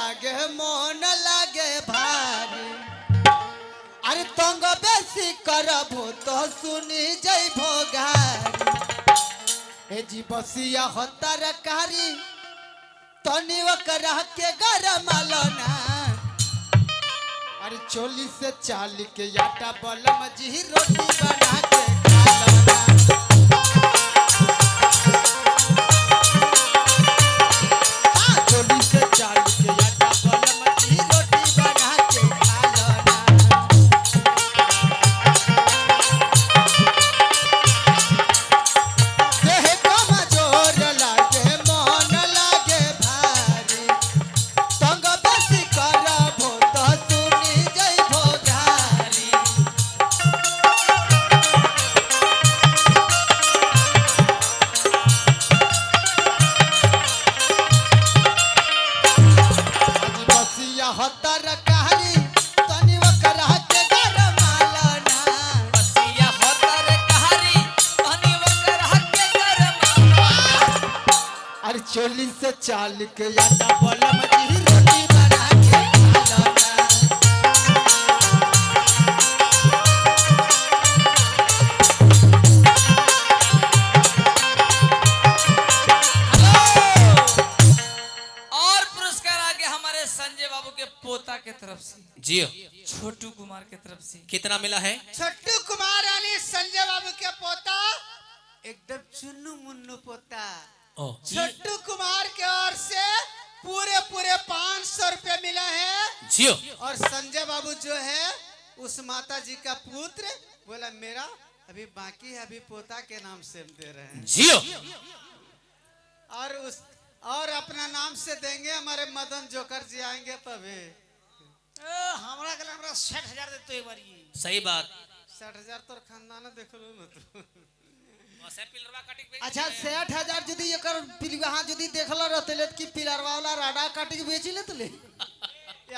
लागे मन लागे भारी अरे तंग बेसी करबो तो सुनी जइबो गारी ए जी बसिया हो तरकारी तनी ओकरा के गरम लना अरे चोली से चाल के आटा बलम जी रोटी बना के खा लना चोली से चाल के आटा बलम जी रोटी बना के खा लना देह कमजोर लागे मन लागे भारी तंग बेसी करबो तो सुनी जइबो गारी बसिया हो तरकारी तनी ओकरा के गरम लना बसिया हो तरकारी तनी ओकरा के गरम अरे चोली से चाल के आटा बलम जी रोटी बना के खा लना और पुरस्कार आगे हमारे संजय बाबू के पोता के तरफ से जी छोटू कुमार के तरफ से कितना मिला है? छोटू कुमार यानी संजय बाबू के पोता एकदम चुन्नू मुन्नू पोता ओ छोटू कुमार के ओर से पूरे 500 रुपए मिला है जी और संजय बाबू जो है उस माता जी का पुत्र बोला मेरा अभी बाकी है अभी पोता के नाम से हम दे रहे हैं जी और अपना नाम से देंगे हमारे मदन जोकर जी आएंगे तभी हमरा के हमरा 60,000 देतो एक बारी सही बात 60,000 तो खानदान देख लो ना तू अच्छा 60,000 यदि एकर पिलवा यदि देखला रहते कि पिलरवा वाला राडा काट के बेच लेत ले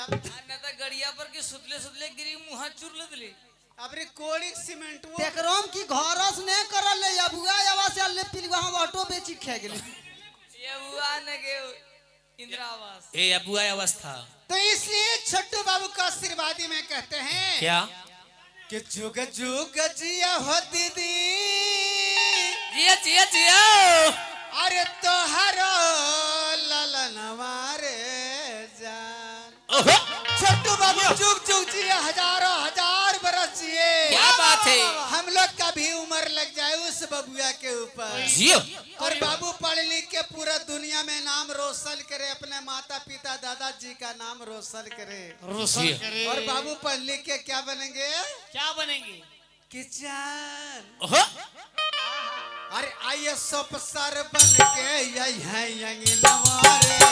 अन्य तो गड़िया पर के सुतले सुतले गिरी मुंह चुर लेतले अबरे कोड़ी सीमेंट वो तेकरोम की घरस ने करल ले अबुआ आवाज से ले पिलवा ऑटो बेची खे गेले ये हुआ न के इंदिरा आवास ए अबुआ अवस्था तो इसलिए छोटू बाबू का आशीर्वादी में कहते हैं क्या कि जुग जुग जिया हो दीदी जिया जिया जिया अरे तोहरो ललनवा रे जान ओहो छोटू बाबू जुग जुग जिया हजार बरस जिए क्या बात है? हम लोग का भी उम्र लग जाए उस बबुआ के ऊपर जी और बाबू पढ़ लिख के पूरा दुनिया में नाम रोशन करे अपने माता पिता दादाजी का नाम रोशन करे जी और बाबू पढ़ लिख के क्या बनेंगे क्या बनेंगे किसान ओहो अरे आईएएस अफसर बन के यही नवारे